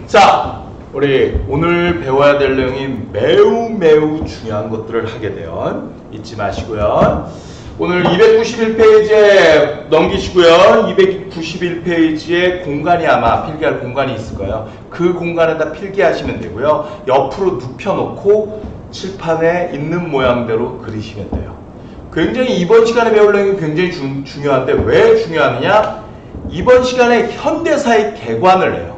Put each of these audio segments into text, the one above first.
자, 우리 오늘 배워야 될 내용이 매우 중요한 것들을 하게 돼요. 잊지 마시고요. 오늘 291페이지에 넘기시고요. 291페이지에 공간이 아마 필기할 공간이 있을 거예요. 그 공간에다 필기하시면 되고요. 옆으로 눕혀놓고 칠판에 있는 모양대로 그리시면 돼요. 굉장히 이번 시간에 배울 내용이 굉장히 중요한데 왜 중요하느냐? 이번 시간에 현대사의 개관을 해요.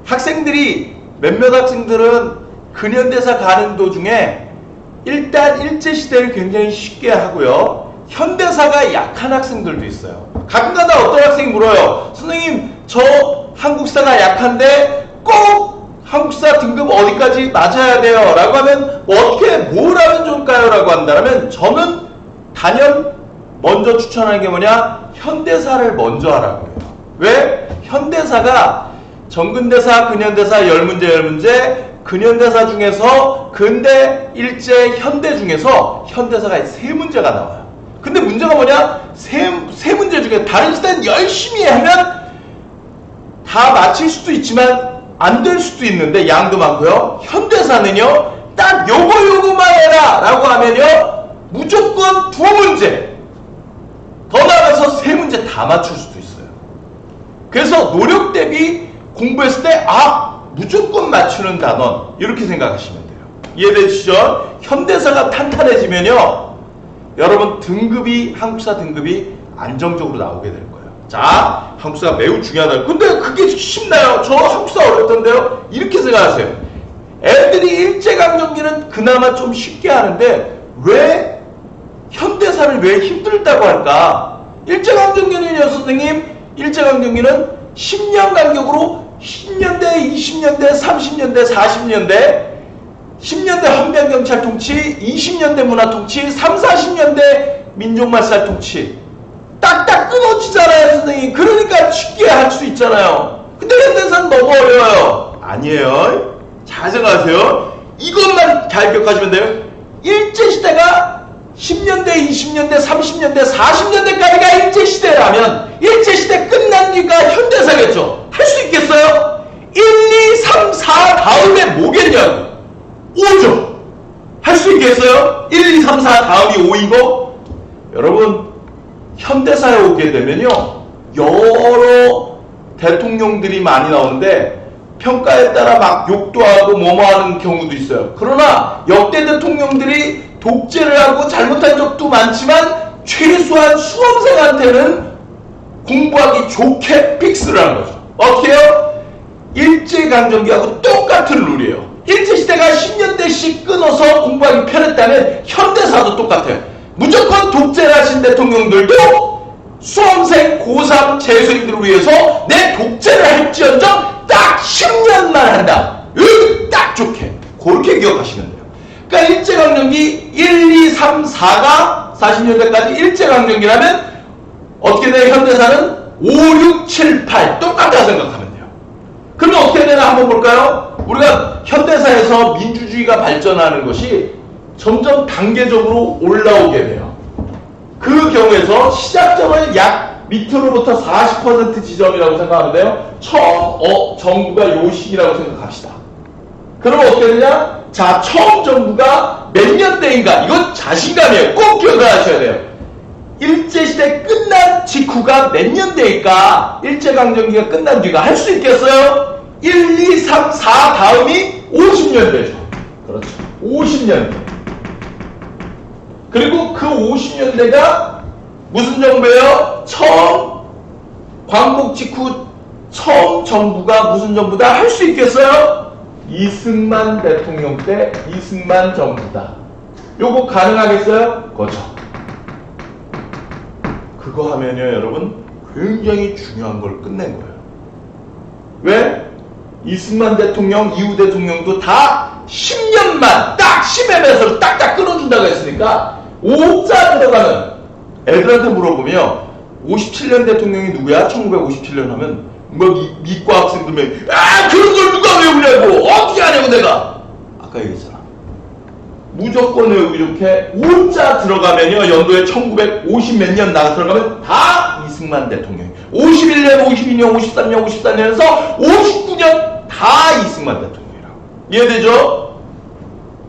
학생들이 몇몇 학생들은 근현대사 가는 도중에 일단 일제시대를 굉장히 쉽게 하고요. 현대사가 약한 학생들도 있어요. 가끔가다 어떤 학생이 물어요. 선생님, 저 한국사가 약한데 꼭 한국사 등급 어디까지 맞아야 돼요? 라고 하면 어떻게 뭘 하면 좋을까요? 라고 한다면 저는 단연 먼저 추천하는 게 뭐냐? 현대사를 먼저 하라고 해요. 왜? 현대사가 정근대사, 근현대사 10문제 근현대사 중에서 근대, 일제, 현대 중에서 현대사가 3문제가 나와요. 근데 문제가 뭐냐? 세 문제 중에 다른 시대는 열심히 하면 다 맞힐 수도 있지만 안 될 수도 있는데 양도 많고요. 현대사는요, 딱 요거만 해라 라고 하면요, 무조건 2문제, 더 나아가서 3문제 다 맞출 수도 있어요. 그래서 노력 대비 공부했을 때 무조건 맞추는 단원, 이렇게 생각하시면 돼요. 이해되시죠? 현대사가 탄탄해지면요, 여러분 등급이, 한국사 등급이 안정적으로 나오게 될 거예요. 자, 한국사가 매우 중요하다. 근데 그게 쉽나요? 저 한국사 어렵던데요? 이렇게 생각하세요. 애들이 일제강점기는 그나마 좀 쉽게 하는데 왜 현대사를 왜 힘들다고 할까? 일제강점기는요, 선생님, 일제강점기는 10년 간격으로 10년대, 20년대, 30년대, 40년대, 10년대 헌병경찰 통치, 20년대 문화통치, 3, 40년대 민족말살 통치 딱딱 끊어지잖아요, 선생님. 그러니까 쉽게 할 수 있잖아요. 근데 현대사는 너무 어려워요. 아니에요. 잘 생각하세요. 이것만 잘 기억하시면 돼요. 일제시대가 10년대, 20년대, 30년대, 40년대까지가 일제시대라면 일제시대 끝난 뒤가 현대사겠죠. 할 수 있겠어요? 1, 2, 3, 4 다음에 뭐겠냐고. 5죠. 할 수 있겠어요? 1, 2, 3, 4 다음이 5인 거? 여러분, 현대사에 오게 되면요, 여러 대통령들이 많이 나오는데 평가에 따라 막 욕도 하고 뭐뭐 하는 경우도 있어요. 그러나 역대 대통령들이 독재를 하고 잘못한 적도 많지만 최소한 수험생한테는 공부하기 좋게 픽스를 한 거죠. 어떻게 해요? 일제강점기하고 똑같은 룰이에요. 일제시대가 10년대씩 끊어서 공부하기 편했다면 현대사도 똑같아요. 무조건 독재를 하신 대통령들도 수험생 고3 재수생들을 위해서 내 독재를 할지언정 딱 10년만 한다. 딱 좋게. 그렇게 기억하시면 돼요. 그러니까 일제강점기 1, 2, 3, 4가 40년대까지 일제강점기라면 어떻게 돼요? 현대사는 5, 6, 7, 8 똑같다 생각하면 돼요. 그러면 어떻게 되나 한번 볼까요? 우리가 현대사에서 민주주의가 발전하는 것이 점점 단계적으로 올라오게 돼요. 그 경우에서 시작점을 약 밑으로부터 40% 지점이라고 생각하는데요. 처음 정부가 요 시기라고 생각합시다. 그러면 어떻게 되냐? 자, 처음 정부가 몇 년대인가? 이건 자신감이에요. 꼭 기억을 하셔야 돼요. 일제시대 끝난 직후가 몇 년대일까? 일제강점기가 끝난 뒤가 할 수 있겠어요? 1, 2, 3, 4 다음이 50년대죠. 그렇죠. 50년대. 그리고 그 50년대가 무슨 정부예요? 처음 광복 직후 처음 정부가 무슨 정부다? 할 수 있겠어요? 이승만 대통령 때 이승만 정부다. 요거 가능하겠어요? 그렇죠. 그거 하면요, 여러분, 굉장히 중요한 걸 끝낸 거예요. 왜? 이승만 대통령, 이후 대통령도 다 10년만 딱 10MS로 딱딱 끊어준다고 했으니까 5자 들어가는 애들한테 물어보면 57년 대통령이 누구야? 1957년 하면 뭐 미과 학생들면 그런 걸 누가 외우냐고, 어떻게 하냐고. 내가 아까 얘기했잖아. 무조건 외우기 좋게 5자 들어가면요, 연도에 1950 몇 년 나가 들어가면 다 이승만 대통령. 51년, 52년, 53년, 54년에서 59년 다 다 이승만 대통령이라고. 이해되죠?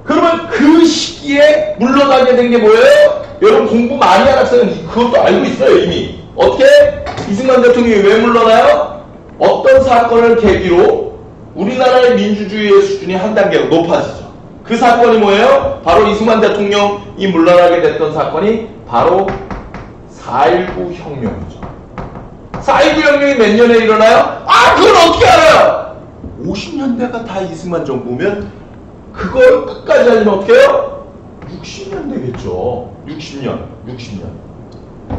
그러면 그 시기에 물러나게 된 게 뭐예요? 여러분 공부 많이 한 학생은 그것도 알고 있어요 이미. 어떻게? 이승만 대통령이 왜 물러나요? 어떤 사건을 계기로 우리나라의 민주주의의 수준이 한 단계로 높아지죠. 그 사건이 뭐예요? 바로 이승만 대통령이 물러나게 됐던 사건이 바로 4.19 혁명이죠. 4.19 혁명이 몇 년에 일어나요? 아, 그걸 어떻게 알아요? 50년대가 다 이승만 정부면 그걸 끝까지 하려면 어떻게 해요? 60년 되겠죠. 60년.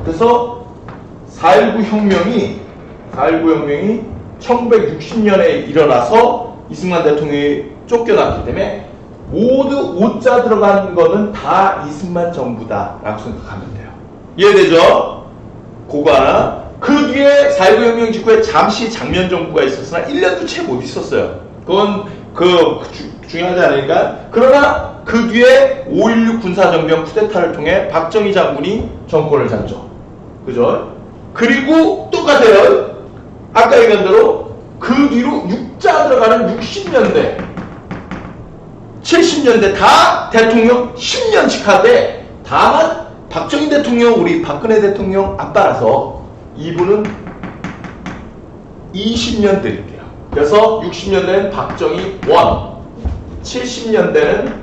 그래서 4.19 혁명이 1960년에 일어나서 이승만 대통령이 쫓겨났기 때문에 모두 오자 들어간 거는 다 이승만 정부다 라고 생각하면 돼요. 이해되죠? 그거 하나. 그 뒤에 4.19 혁명 직후에 잠시 장면 정부가 있었으나 1년도 채 못 있었어요. 그건 중요하지 않으니까. 그러나 그 뒤에 5.16 군사정변 쿠데타를 통해 박정희 장군이 정권을 잡죠. 그죠? 그리고 똑같아요. 아까 얘기한 대로 그 뒤로 6자 들어가는 60년대 70년대 다 대통령 10년씩 하되 다만 박정희 대통령 우리 박근혜 대통령 아빠라서 이분은 20년 드릴게요. 그래서 60년대는 박정희 1, 70년대는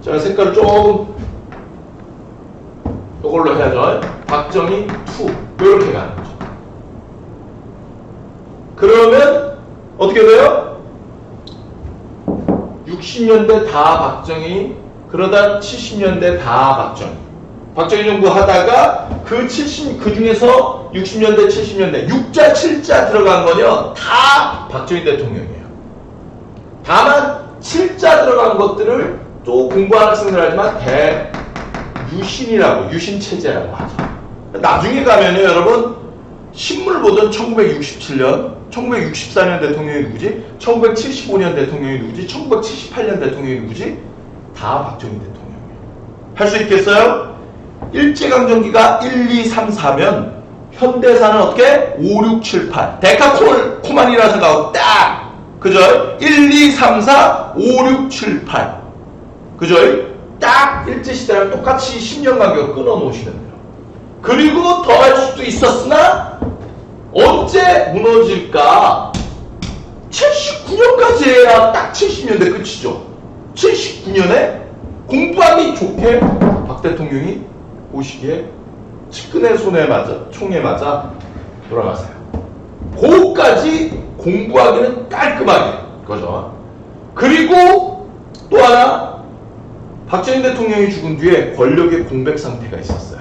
제가 색깔을 조금 이걸로 해야죠. 박정희 2 이렇게 가는 거죠. 그러면 어떻게 돼요? 60년대 다 박정희, 그러다 70년대 다 박정희 정부 하다가 그 중에서 60년대 70년대 6자 7자 들어간 거요 다 박정희 대통령이에요. 다만 7자 들어간 것들을 또 공부하는 학생들 하지만 유신체제라고 하죠. 나중에 가면요 여러분 신문을 보던 1967년 1964년 대통령이 누구지? 1975년 대통령이 누구지? 1978년 대통령이 누구지? 다 박정희 대통령이에요. 할 수 있겠어요? 일제강점기가 1, 2, 3, 4면 현대사는 어떻게? 5, 6, 7, 8 데카코만이라 생각하고 딱! 그죠? 1, 2, 3, 4, 5, 6, 7, 8 그죠? 딱 일제시대랑 똑같이 10년 간격을 끊어놓으시면 돼요. 그리고 더 할 수도 있었으나 언제 무너질까? 79년까지 해야 딱 70년대 끝이죠. 79년에 공부하기 좋게 박 대통령이 보시기에 측근의 총에 맞아 돌아가세요. 그거까지 공부하기는 깔끔하게 거죠. 그리고 또 하나 박정희 대통령이 죽은 뒤에 권력의 공백 상태가 있었어요.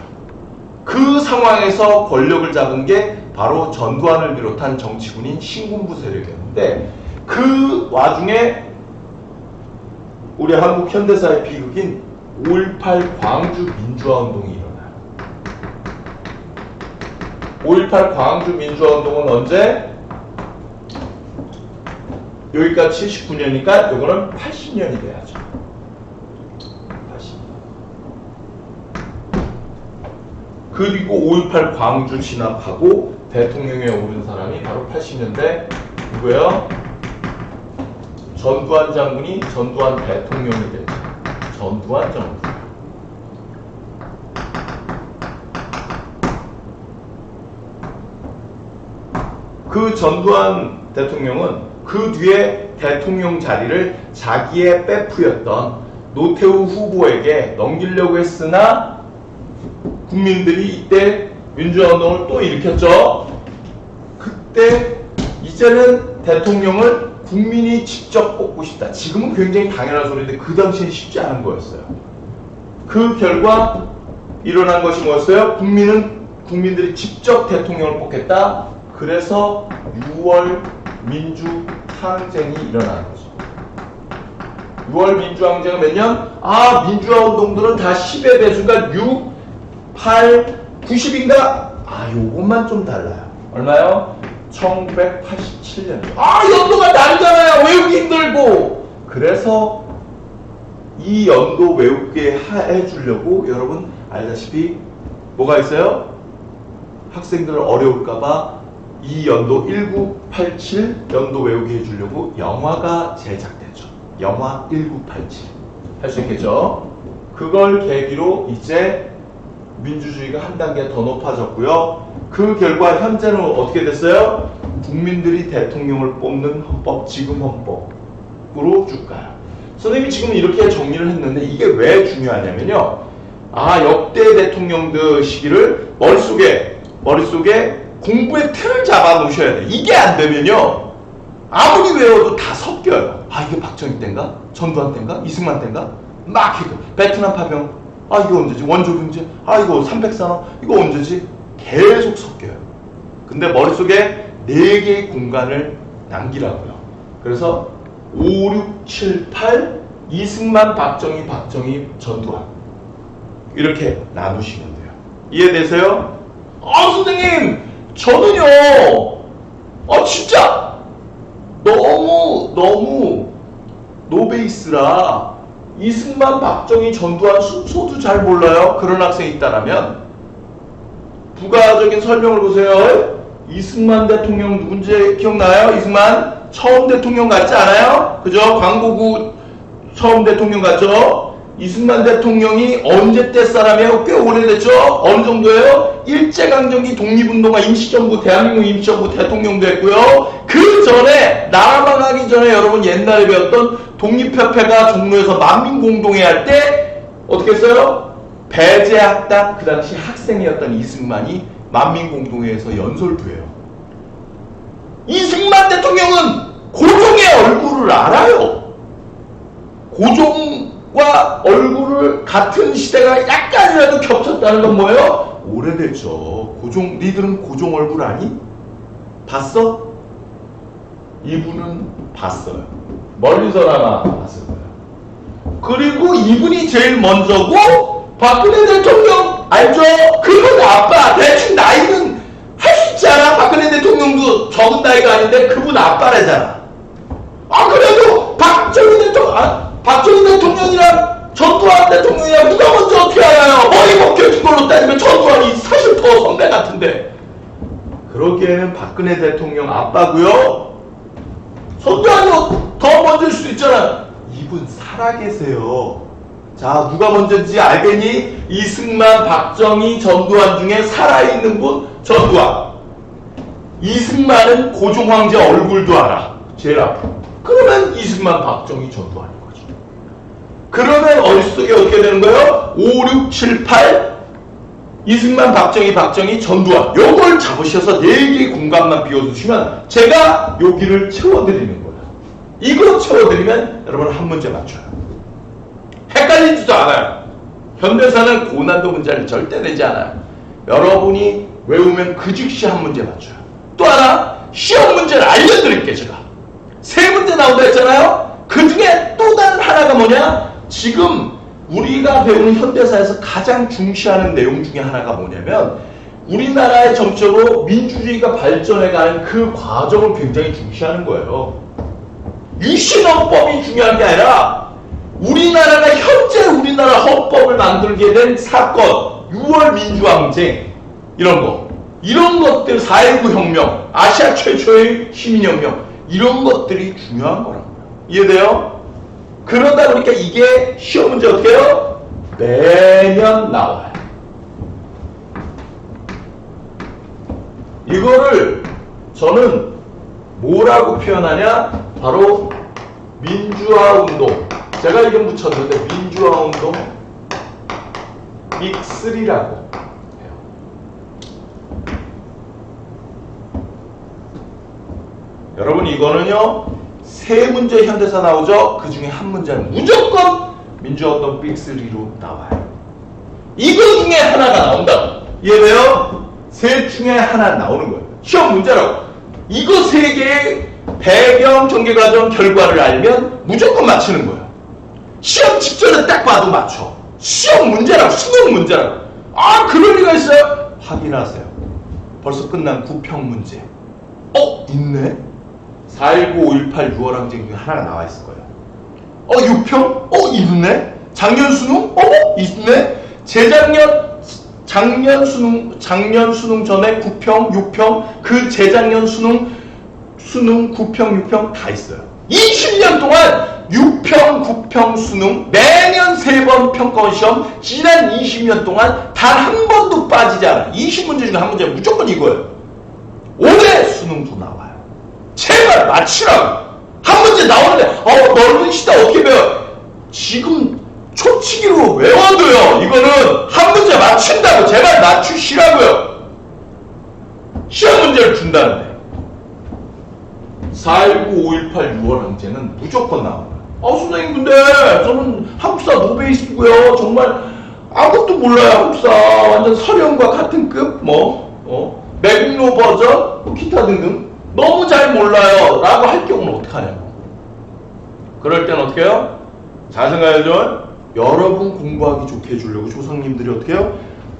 그 상황에서 권력을 잡은 게 바로 전두환을 비롯한 정치군인 신군부 세력이었는데 그 와중에 우리 한국 현대사의 비극인 5.18 광주 민주화운동이 일어나요. 5.18 광주 민주화운동은 언제? 여기까지 79년이니까 이거는 80년이 돼야죠. 80년. 그리고 5.18 광주 진압하고 대통령에 오른 사람이 바로 80년대 누구예요? 전두환 장군이 전두환 대통령이 됐죠. 전두환 정부. 그 전두환 대통령은 그 뒤에 대통령 자리를 자기의 빼프였던 노태우 후보에게 넘기려고 했으나 국민들이 이때 민주화운동을 또 일으켰죠. 그때 이제는 대통령을 국민이 직접 뽑고 싶다. 지금은 굉장히 당연한 소리인데 그 당시엔 쉽지 않은 거였어요. 그 결과 일어난 것이 뭐였어요? 국민들이 직접 대통령을 뽑겠다. 그래서 6월 민주항쟁이 일어나는 거죠. 6월 민주항쟁은 몇 년? 민주화 운동들은 다 10의 배수가 6, 8, 90인가? 요것만 좀 달라요. 얼마요? 1987년. 연도가 다르잖아요. 외우기 힘들고. 그래서 이 연도 외우게 해주려고 여러분 알다시피 뭐가 있어요? 학생들 어려울까봐 이 연도 1987 연도 외우게 해주려고 영화가 제작되죠. 영화 1987 할 수 있겠죠? 그걸 계기로 이제 민주주의가 한 단계 더 높아졌고요. 그 결과 현재는 어떻게 됐어요? 국민들이 대통령을 뽑는 헌법, 지금 헌법으로 쭉 가요. 선생님이 지금 이렇게 정리를 했는데 이게 왜 중요하냐면요. 아, 역대 대통령들 시기를 머릿속에 공부의 틀을 잡아 놓으셔야 돼. 이게 안 되면요. 아무리 외워도 다 섞여요. 아, 이게 박정희 때인가? 전두환 때인가? 이승만 때인가? 막 이거. 베트남 파병. 아, 이거 언제지? 원조 경제. 아, 이거 300산업. 이거 언제지? 계속 섞여요. 근데 머릿속에 4개의 공간을 남기라고요. 그래서 5, 6, 7, 8 이승만, 박정희, 전두환 이렇게 나누시면 돼요. 이해되세요? 선생님 저는요 진짜 너무 노베이스라 이승만, 박정희, 전두환 순서도 잘 몰라요. 그런 학생이 있다라면 부가적인 설명을 보세요. 이승만 대통령 누군지 기억나요? 이승만 처음 대통령 같지 않아요? 그죠? 광고국 처음 대통령 같죠? 이승만 대통령이 언제 때 사람이에요? 꽤 오래됐죠? 어느 정도예요? 일제강점기 독립운동가 임시정부, 대한민국 임시정부 대통령도 했고요. 그 전에, 나라 망하기 전에 여러분 옛날에 배웠던 독립협회가 종로에서 만민공동회 할 때 어떻게 했어요? 배제학당, 그 당시 학생이었던 이승만이 만민공동회에서 연설도 해요. 이승만 대통령은 고종의 얼굴을 알아요. 고종과 얼굴을 같은 시대가 약간이라도 겹쳤다는 건 뭐예요? 오래됐죠. 고종, 니들은 고종 얼굴 아니? 봤어? 이분은 봤어요. 멀리서나마 봤을 거예요. 그리고 이분이 제일 먼저고 박근혜 대통령 알죠? 그분 아빠. 대충 나이는 할 수 있지 않아? 박근혜 대통령도 적은 나이가 아닌데 그분 아빠래잖아. 그래도 박정희 대통령이랑 전두환 대통령이랑 누가 먼저 어떻게 알아요? 머리 벗겨진 걸로 따지면 전두환이 사실 더 선배 같은데. 그러기에는 박근혜 대통령 아빠고요. 전두환이 더 먼저일 수도 있잖아. 이분 살아계세요. 자, 누가 먼저인지 알겠니? 이승만, 박정희, 전두환 중에 살아있는 분 전두환. 이승만은 고종 황제 얼굴도 알아. 제일 앞으로. 그러면 이승만, 박정희, 전두환인 거죠. 그러면 머릿속에 어떻게 되는 거예요? 5, 6, 7, 8 이승만, 박정희, 전두환. 요걸 잡으셔서 4개의 공간만 비워주시면 제가 여기를 채워드리는 거예요. 이거 채워드리면 여러분 한 문제 맞춰요. 헷갈리지도 않아요. 현대사는 고난도 문제를 절대 내지 않아요. 여러분이 외우면 그 즉시 한 문제 맞춰요. 또 하나, 시험 문제를 알려드릴게요. 제가 3문제 나온다 했잖아요. 그 중에 또 다른 하나가 뭐냐? 지금 우리가 배우는 현대사에서 가장 중시하는 내용 중에 하나가 뭐냐면 우리나라의 정적으로 민주주의가 발전해가는 그 과정을 굉장히 중시하는 거예요. 유신헌법이 중요한 게 아니라 우리나라가 현재 우리나라 헌법을 만들게 된 사건, 6월 민주항쟁 이런 것들, 4.19 혁명, 아시아 최초의 시민혁명 이런 것들이 중요한 거라고요. 이해돼요? 그러다 보니까 이게 시험 문제 어떻게 해요? 매년 나와요. 이거를 저는 뭐라고 표현하냐? 바로 민주화운동. 제가 이름 붙였는데 민주화운동 빅3라고 해요. 여러분 이거는요 3문제 현대사 나오죠? 그 중에 한 문제는 무조건 민주화운동 빅3로 나와요. 이거 중에 하나가 나온다고. 이해돼요? 셋 중에 하나 나오는 거예요. 시험 문제라고. 이거 3개의 배경 전개과정 결과를 알면 무조건 맞히는 거예요. 시험 직전에 딱 봐도 맞춰. 시험 문제라고, 수능 문제라고. 그럴 리가 있어요? 확인하세요. 벌써 끝난 구평 문제. 있네? 4.19, 5.18, 6월 항쟁 중에 하나가 나와 있을 거예요. 6평? 있네? 작년 수능? 있네? 작년 수능 전에 9평, 6평, 그 재작년 수능 9평, 6평 다 있어요. 20년 동안 6평, 9평 수능 매년 3번 평가원 시험 지난 20년 동안 단 한 번도 빠지지 않아요. 20문제 중에 한 문제 무조건 이거예요. 올해 수능도 나와요. 제발 맞추라고. 한 문제 나오는데 넓은 시대 어떻게 배워? 지금 초치기로 외워도요. 이거는 한 문제 맞춘다고. 제발 맞추시라고요. 시험 문제를 준다는데 419, 518, 6월 항제는 무조건 나옵니다. 선생님 근데 저는 한국사 노베이스고요. 정말 아무것도 몰라요. 한국사 완전 서령과 같은 급 매국노 버전 기타 등등 너무 잘 몰라요 라고 할 경우는 어떡하냐고. 그럴 땐 어떻게 해요? 잘 생각해야죠. 여러분 공부하기 좋게 해주려고 조상님들이 어떻게 해요?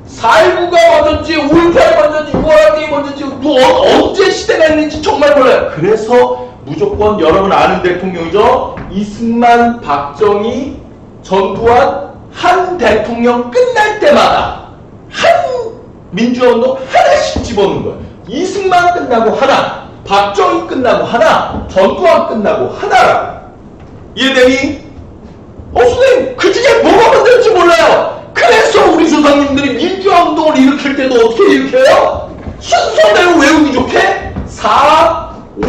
419가 먼저인지 518이 먼저인지 6월학기이 먼저인지 언제 시대가 있는지 정말 몰라요. 그래서 무조건 여러분 아는 대통령이죠. 이승만, 박정희, 전두환 한 대통령 끝날 때마다 한 민주화운동 하나씩 집어넣는 거예요. 이승만 끝나고 하나, 박정희 끝나고 하나, 전두환 끝나고 하나라고. 이해되니? 선생님 그 중에 뭐가 먼저인지 몰라요. 그래서 우리 조상님들이 민주화운동을 일으킬 때도 어떻게 일으켜요? 순서대로 외우기 좋게 4, 5,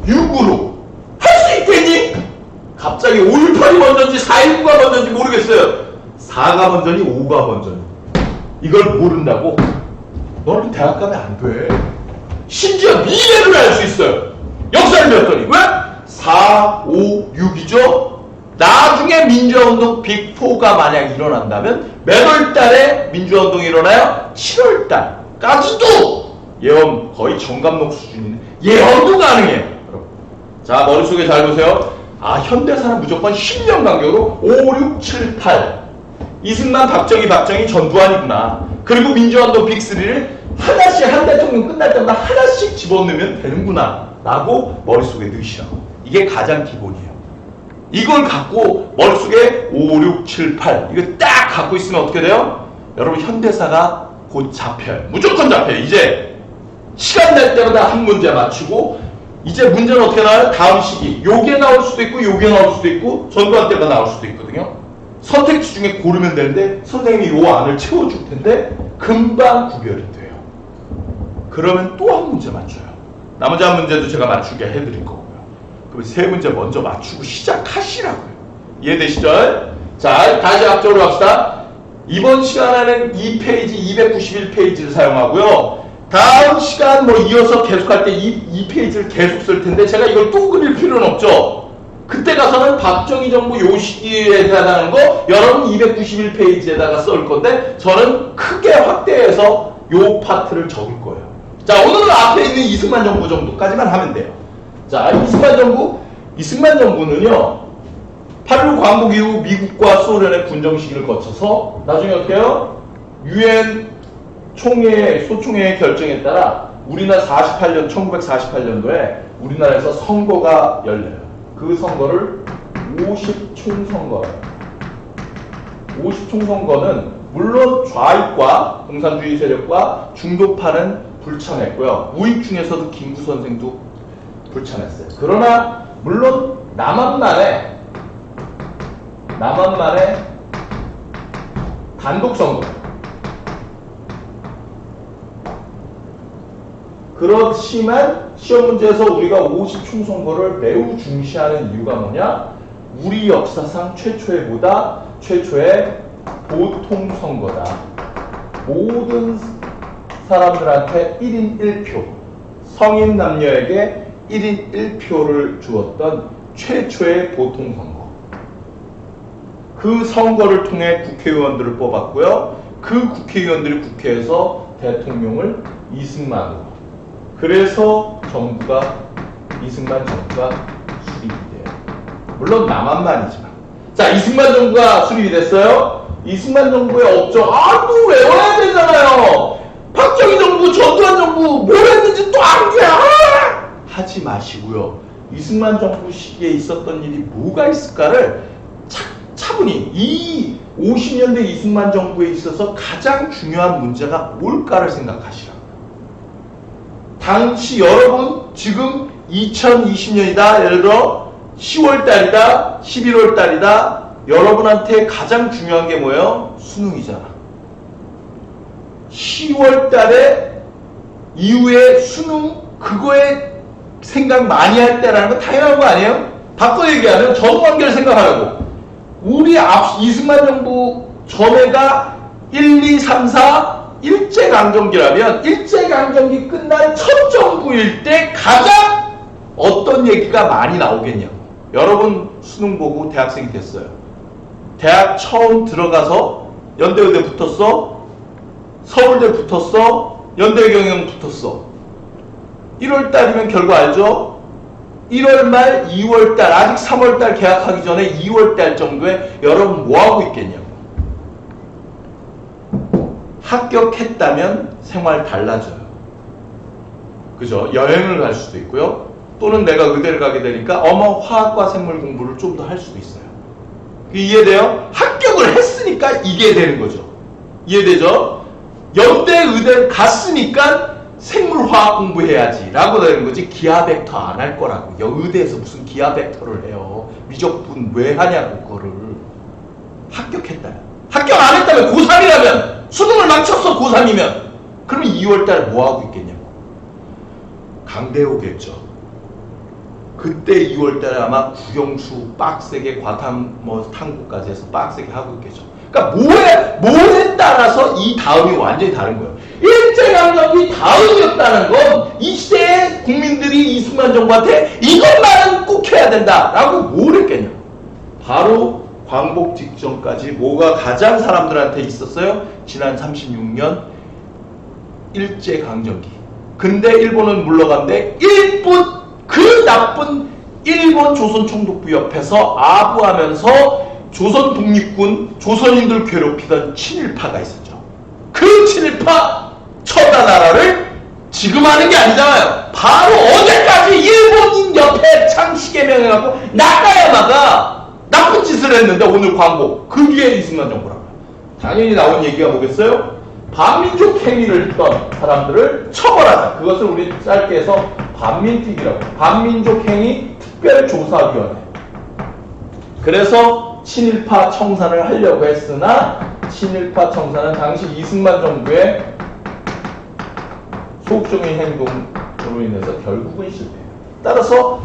6으로 할 수 있겠니? 갑자기 518이 먼저인지 419가 먼저인지 모르겠어요. 4가 먼저니 5가 먼저니 이걸 모른다고? 너는 대학 가면 안 돼. 심지어 미래를 알 수 있어요. 역사를 배웠더니 왜? 4, 5, 6이죠? 나중에 민주화운동 빅4가 만약 일어난다면 몇 월달에 민주화운동이 일어나요? 7월달까지도 예언 거의 정감록 수준이네. 예언도 가능해요. 자 머릿속에 잘 보세요. 현대사는 무조건 10년 간격으로 5, 6, 7, 8 이승만, 박정희, 전두환이구나. 그리고 민주화운동 빅3를 하나씩 한 대통령 끝날 때마다 하나씩 집어넣으면 되는구나 라고 머릿속에 넣으시라고. 이게 가장 기본이에요. 이걸 갖고 머릿속에 5, 6, 7, 8 이거 딱 갖고 있으면 어떻게 돼요? 여러분 현대사가 곧 잡혀요. 무조건 잡혀요. 이제 시간 날 때마다 한 문제 맞추고 이제 문제는 어떻게 나와요? 다음 시기 요게 나올 수도 있고 요게 나올 수도 있고 전두환 때가 나올 수도 있거든요. 선택지 중에 고르면 되는데 선생님이 요 안을 채워줄 텐데 금방 구별이 돼요. 그러면 또 한 문제 맞춰요. 나머지 한 문제도 제가 맞추게 해드릴 거고요. 그럼 세 문제 먼저 맞추고 시작하시라고요. 이해되시죠? 자, 다시 앞쪽으로 갑시다. 이번 시간에는 2페이지 291페이지를 사용하고요. 다음 시간 이어서 계속할 때 이 페이지를 계속 쓸 텐데 제가 이걸 또 그릴 필요는 없죠. 그때 가서는 박정희 정부 요 시기에 해당하는 거 여러분 291페이지에다가 쓸 건데 저는 크게 확대해서 요 파트를 적을 거예요. 자, 오늘은 앞에 있는 이승만 정부 정도까지만 하면 돼요. 자, 이승만 정부는요 8.16 광복 이후 미국과 소련의 군정 시기를 거쳐서 나중에 어떻게 해요? 유엔 소총회의 결정에 따라 우리나라 1948년도에 우리나라에서 선거가 열려요. 그 선거를 50총선거예요. 50총선거는 물론 좌익과 공산주의 세력과 중도파는 불참했고요. 우익 중에서도 김구 선생도 불참했어요. 그러나 물론 남한만의 단독선거 그렇지만 시험 문제에서 우리가 50총선거를 매우 중시하는 이유가 뭐냐? 우리 역사상 최초의 보통선거다. 모든 사람들한테 1인 1표, 성인 남녀에게 1인 1표를 주었던 최초의 보통선거. 그 선거를 통해 국회의원들을 뽑았고요. 그 국회의원들이 국회에서 대통령을 이승만으로. 그래서 이승만 정부가 수립이 돼요. 물론 남한만이지만. 자, 이승만 정부가 수립이 됐어요. 이승만 정부의 업적, 또 외워야 되잖아요. 박정희 정부, 전두환 정부, 뭘 했는지 또 안 돼. 하지 마시고요. 이승만 정부 시기에 있었던 일이 뭐가 있을까를 차차 차분히 이 50년대 이승만 정부에 있어서 가장 중요한 문제가 뭘까를 생각하시라고요. 당시 여러분 지금 2020년이다. 예를 들어 10월달이다. 11월달이다. 여러분한테 가장 중요한 게 뭐예요? 수능이잖아. 10월달에 이후에 수능 그거에 생각 많이 할 때라는 건 당연한 거 아니에요? 바꿔 얘기하면 전후관계를 생각하라고. 우리 이승만 정부 전에가 1, 2, 3, 4 일제강점기라면 일제강점기 끝난 첫 정부일 때 가장 어떤 얘기가 많이 나오겠냐고. 여러분 수능 보고 대학생이 됐어요. 대학 처음 들어가서 연대의대 붙었어. 서울대 붙었어. 연대경영 붙었어. 1월달이면 결과 알죠? 1월 말 2월달 아직 3월달 개학하기 전에 2월달 정도에 여러분 뭐하고 있겠냐고. 합격했다면 생활 달라져요. 그죠? 여행을 갈 수도 있고요. 또는 내가 의대를 가게 되니까 화학과 생물 공부를 좀 더 할 수도 있어요. 이해돼요? 합격을 했으니까 이게 되는 거죠. 이해되죠? 연대 의대를 갔으니까 생물화학 공부해야지 라고 되는 거지. 기하 벡터 안 할 거라고. 의대에서 무슨 기하 벡터를 해요. 미적분 왜 하냐고. 그거를 합격했다. 합격 안 했다면 고3이라면 수능을 망쳤어. 고3이면 그러면 2월달에 뭐하고 있겠냐고. 강대 오겠죠. 그때 2월달에 아마 국영수 빡세게 과탐 탐구까지 해서 빡세게 하고 있겠죠. 그러니까 뭐에 따라서 이 다음이 완전히 다른 거예요. 일제강점기 다음이었다는 건 이 시대의 국민들이 이승만 정부한테 이것만은 꼭 해야 된다라고 뭘 했겠냐. 바로 광복 직전까지 뭐가 가장 사람들한테 있었어요? 지난 36년 일제강점기. 근데 일본은 물러간데 그 나쁜 일본 조선총독부 옆에서 아부하면서 조선 독립군, 조선인들 괴롭히던 친일파가 있었죠. 그 친일파 처다나라를 지금 하는 게 아니잖아요. 바로 어제까지 일본인 옆에 창시개명해갖고 나가야마가 나쁜 짓을 했는데 오늘 광복. 그게 이승만 정부라고요. 당연히 나온 얘기가 뭐겠어요? 반민족 행위를 했던 사람들을 처벌하자. 그것을 우리 짧게 해서 반민특위라고. 반민족 행위 특별조사위원회. 그래서 친일파 청산을 하려고 했으나 친일파 청산은 당시 이승만 정부의 소극적인 행동으로 인해서 결국은 실패해요. 따라서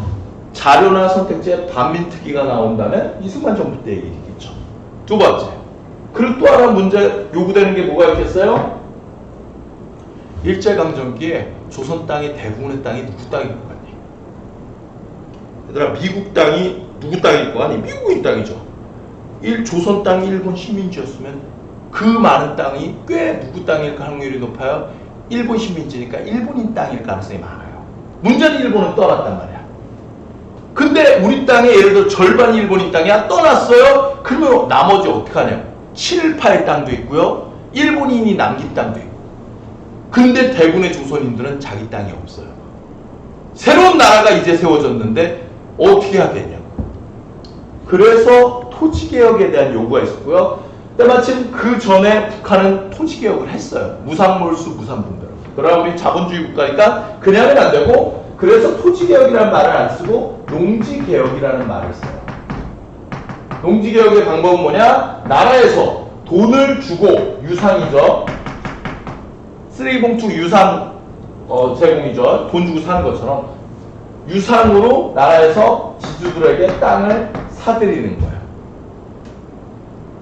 자료나 선택지에 반민특위가 나온다면 이승만 정부 때 얘기겠죠. 두 번째. 그리고 또 하나 문제 요구되는 게 뭐가 있겠어요? 일제강점기에 조선 땅이 대부분의 땅이 누구 땅일 것 같니? 얘들아, 미국 땅이 누구 땅일 것 같니? 미국인 땅이죠. 조선 땅이 일본 식민지였으면 그 많은 땅이 꽤 누구 땅일 확률이 높아요? 일본 식민지니까 일본인 땅일 가능성이 많아요. 문제는 일본은 떠났단 말이야. 근데 우리 땅에 예를 들어 절반이 일본인 땅이야. 떠났어요. 그러면 나머지 어떻게 하냐? 친일파의 땅도 있고요. 일본인이 남긴 땅도 있고. 근데 대부분의 조선인들은 자기 땅이 없어요. 새로운 나라가 이제 세워졌는데 어떻게 하겠냐고. 그래서 토지개혁에 대한 요구가 있었고요. 때마침 그 전에 북한은 토지개혁을 했어요. 무상몰수 무상분별. 그러나 우리 자본주의 국가니까 그냥은 안 되고, 그래서 토지개혁이라는 말을 안 쓰고 농지개혁이라는 말을 써요. 농지개혁의 방법은 뭐냐? 나라에서 돈을 주고, 유상이죠. 쓰레기봉투 유상 제공이죠. 돈 주고 사는 것처럼 유상으로 나라에서 지주들에게 땅을 사들이는 거예요.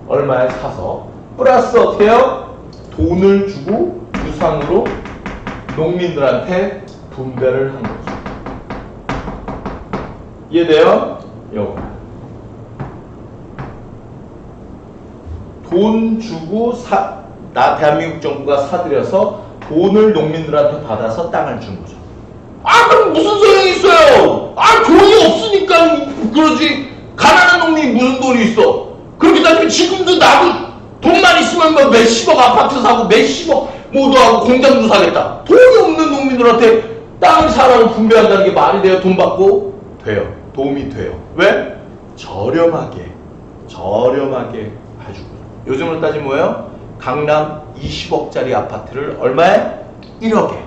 얼마에 사서 플러스 어떻게 해요? 돈을 주고 유상으로 농민들한테 분배를 한 거죠. 이해돼요? 요거. 돈 주고 대한민국 정부가 사들여서 돈을 농민들한테 받아서 땅을 준 거죠. 그럼 무슨 소용이 있어요? 돈이 없으니까 그러지. 가난한 농민이 무슨 돈이 있어? 그렇게 따지면 지금도 나도 돈만 있으면 뭐 몇십억 아파트 사고 몇십억 뭐도 하고 공장도 사겠다. 돈이 없는 농민들한테 땅을 사라고 분배한다는 게 말이 돼요? 돈 받고? 돼요. 도움이 돼요. 왜? 저렴하게 저렴하게 해주고요. 요즘으로 따지면 뭐예요? 강남 20억짜리 아파트를 얼마에? 1억에.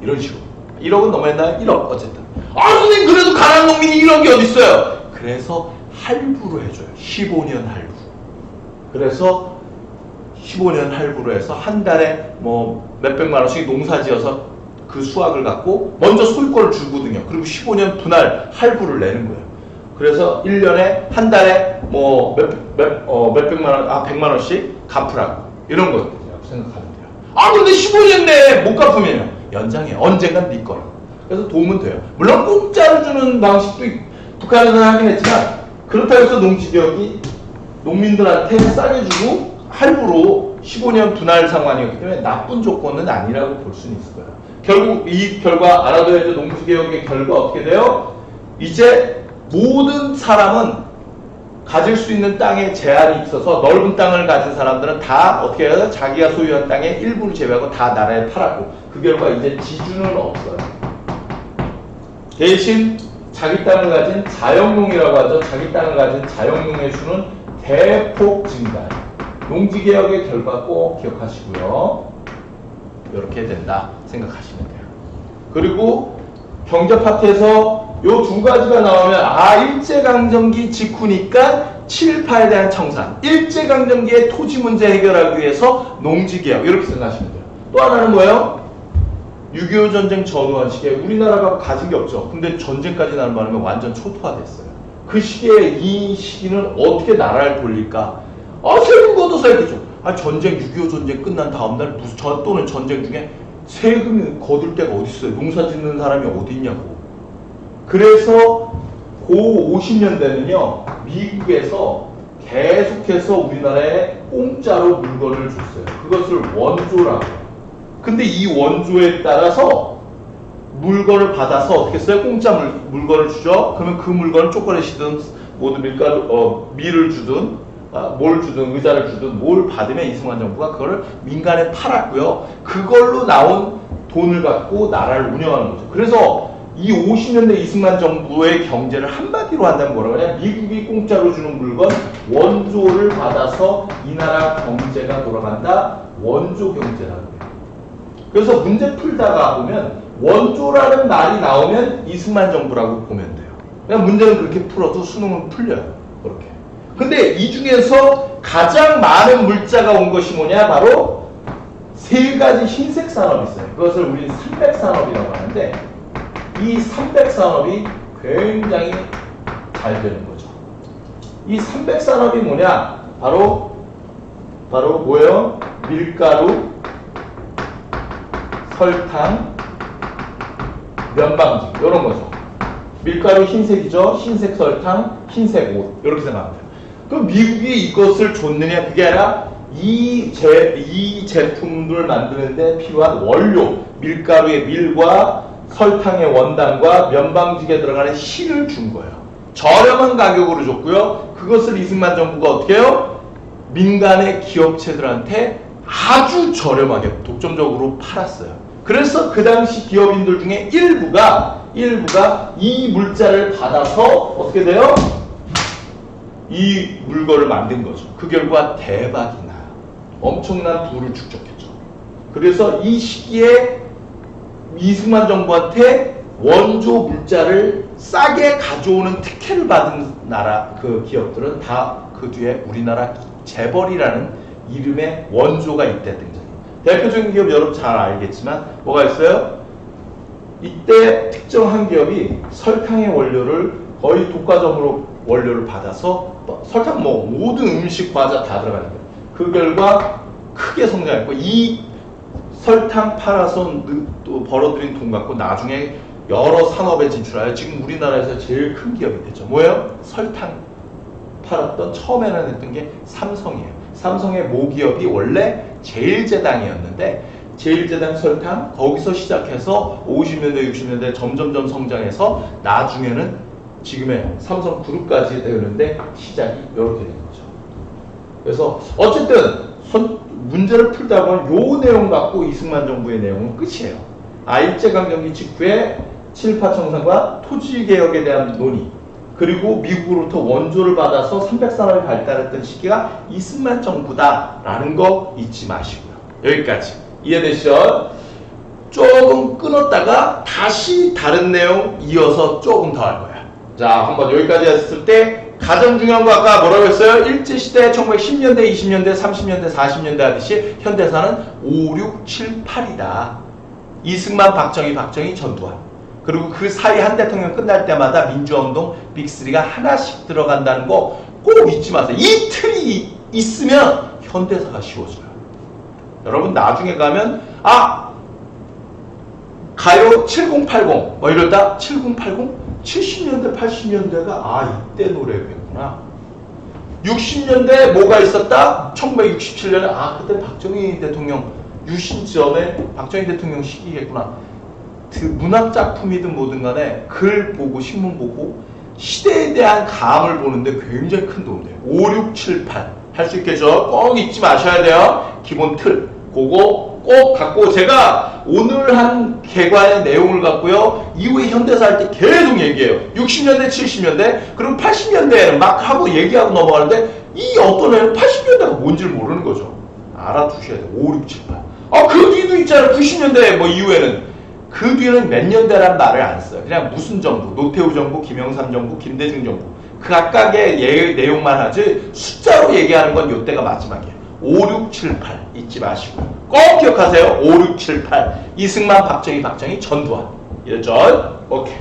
이런 식으로. 1억은 넘어야 1억 어쨌든. 아 선생님 그래도 가난 농민이 1억이 어딨어요? 그래서 할부로 해줘요. 15년 할부. 그래서 15년 할부로 해서 한 달에 뭐 몇백만 원씩 농사지어서 그 수확을 갖고 먼저 소유권을 주거든요. 그리고 15년 분할 할부를 내는 거예요. 그래서 1년에 한 달에 뭐 몇백만 원, 100만 원씩 갚으라고 이런 것들이라고 생각하면 돼요. 아 근데 15년 내에 못 갚으면 연장해. 언젠간 네 거라고. 그래서 도움은 돼요. 물론 공짜로 주는 방식도 북한에서는 하긴 했지만 그렇다고 해서 농지개혁이 농민들한테 싸게 주고 할부로 15년 분할 상환이었기 때문에 나쁜 조건은 아니라고 볼 수는 있을 거예요. 결국 이 결과 알아둬야죠. 농지개혁의 결과 어떻게 돼요? 이제 모든 사람은 가질 수 있는 땅에 제한이 있어서 넓은 땅을 가진 사람들은 다 어떻게 해요? 자기가 소유한 땅의 일부를 제외하고 다 나라에 팔았고 그 결과 이제 지주는 없어요. 대신 자기 땅을 가진 자영농이라고 하죠. 자기 땅을 가진 자영농의 수는 대폭 증가해요. 농지개혁의 결과 꼭 기억하시고요. 이렇게 된다 생각하시면 돼요. 그리고 경제 파트에서 요 두 가지가 나오면 일제강점기 직후니까 7.8에 대한 청산, 일제강점기의 토지 문제 해결하기 위해서 농지개혁 이렇게 생각하시면 돼요. 또 하나는 뭐예요? 6.25 전쟁 전후한 시기에 우리나라가 가진 게 없죠. 근데 전쟁까지 나는 바람에 완전 초토화됐어요. 그 시기에 이 시기는 어떻게 나라를 돌릴까? 세금 걷어서야겠죠. 전쟁 6.25 전쟁 끝난 다음날 무슨 또는 전쟁 중에 세금 거둘 데가 어디 있어요? 농사 짓는 사람이 어디 있냐고. 그래서 고 50년대는요 미국에서 계속해서 우리나라에 공짜로 물건을 줬어요. 그것을 원조라고 해요. 근데 이 원조에 따라서 물건을 받아서 어떻게 했어요? 공짜 물건을 주죠. 그러면 그 물건을 초콜릿이든 모두 밀을 주든 뭘 주든 의자를 주든 뭘 받으면 이승만 정부가 그거를 민간에 팔았고요. 그걸로 나온 돈을 갖고 나라를 운영하는 거죠. 그래서 이 50년대 이승만 정부의 경제를 한마디로 한다면 뭐라고 하냐? 미국이 공짜로 주는 물건 원조를 받아서 이 나라 경제가 돌아간다. 원조 경제라고 해요. 그래서 문제 풀다가 보면 원조라는 말이 나오면 이승만 정부라고 보면 돼요. 그냥 문제는 그렇게 풀어도 수능은 풀려요. 그렇게. 근데 이 중에서 가장 많은 물자가 온 것이 뭐냐? 바로 세 가지 흰색 산업이 있어요. 그것을 우리 300산업이라고 하는데 이 300산업이 굉장히 잘 되는 거죠. 이 300산업이 뭐냐? 바로 뭐예요? 밀가루, 설탕, 면방지 이런 거죠. 밀가루 흰색이죠. 흰색 설탕, 흰색 옷 이렇게 생각하면 돼요. 그럼 미국이 이것을 줬느냐? 그게 아니라 이 제품을 만드는데 필요한 원료, 밀가루의 밀과 설탕의 원당과 면방직에 들어가는 실을 준 거예요. 저렴한 가격으로 줬고요. 그것을 이승만 정부가 어떻게 해요? 민간의 기업체들한테 아주 저렴하게 독점적으로 팔았어요. 그래서 그 당시 기업인들 중에 일부가 이 물자를 받아서 어떻게 돼요? 이 물건을 만든 거죠. 그 결과 대박이 나요. 엄청난 부를 축적했죠. 그래서 이 시기에 이승만 정부한테 원조 물자를 싸게 가져오는 특혜를 받은 나라 그 기업들은 다 그 뒤에 우리나라 재벌이라는 이름의 원조가 이때 등장해요. 대표적인 기업 여러분 잘 알겠지만 뭐가 있어요? 이때 특정한 기업이 설탕의 원료를 거의 독과점으로 원료를 받아서 설탕 모든 음식 과자 다 들어가는 거예요. 그 결과 크게 성장했고 이 설탕 팔아서 또 벌어들인 돈 갖고 나중에 여러 산업에 진출하여 지금 우리나라에서 제일 큰 기업이 됐죠. 뭐예요? 설탕 팔았던 처음에는 했던 게 삼성이에요. 삼성의 모기업이 원래 제일제당이었는데 제일제당 설탕 거기서 시작해서 50년대 60년대 점점점 성장해서 나중에는 지금의 삼성그룹까지 되는데 시작이 이렇게 된 거죠. 그래서 어쨌든 문제를 풀다 보면 요 내용 갖고 이승만 정부의 내용은 끝이에요. 일제강점기 직후에 친일파 청산과 토지개혁에 대한 논의 그리고 미국으로부터 원조를 받아서 300산업이 발달했던 시기가 이승만 정부다라는 거 잊지 마시고요. 여기까지 이해되시죠? 조금 끊었다가 다시 다른 내용 이어서 조금 더 할 거야. 자, 한번 여기까지 했을 때 가장 중요한 거 아까 뭐라고 했어요? 일제시대 1910년대, 20년대, 30년대, 40년대 하듯이 현대사는 5, 6, 7, 8이다. 이승만, 박정희, 전두환. 그리고 그 사이 한 대통령 끝날 때마다 민주화운동 빅3가 하나씩 들어간다는 거 꼭 잊지 마세요. 이 틀이 있으면 현대사가 쉬워져요. 여러분 나중에 가면 가요 7080 뭐 이러다 7080 70년대 80년대가 이때 노래였구나. 60년대 뭐가 있었다? 1967년에 그때 박정희 대통령 유신 전에 박정희 대통령 시기겠구나. 그 문학 작품이든 뭐든 간에 글 보고 신문 보고 시대에 대한 감을 보는데 굉장히 큰 도움이 돼요. 5, 6, 7, 8 할 수 있겠죠? 꼭 잊지 마셔야 돼요. 기본 틀 그거 꼭 갖고 제가 오늘 한 개관의 내용을 갖고요. 이후에 현대사 할 때 계속 얘기해요. 60년대, 70년대, 그리고 80년대에는 막 하고 얘기하고 넘어가는데 이 어떤 애는 80년대가 뭔지를 모르는 거죠. 알아두셔야 돼요. 5, 6, 7, 8. 그 뒤도 있잖아요. 90년대 뭐 이후에는. 그 뒤에는 몇 년대라는 말을 안 써요. 그냥 무슨 정부, 노태우 정부, 김영삼 정부, 김대중 정부. 그 각각의 내용만 하지 숫자로 얘기하는 건 이때가 마지막이에요. 5, 6, 7, 8 잊지 마시고요. 꼭 기억하세요. 5, 6, 7, 8 이승만, 박정희, 전두환 이랬죠? 오케이.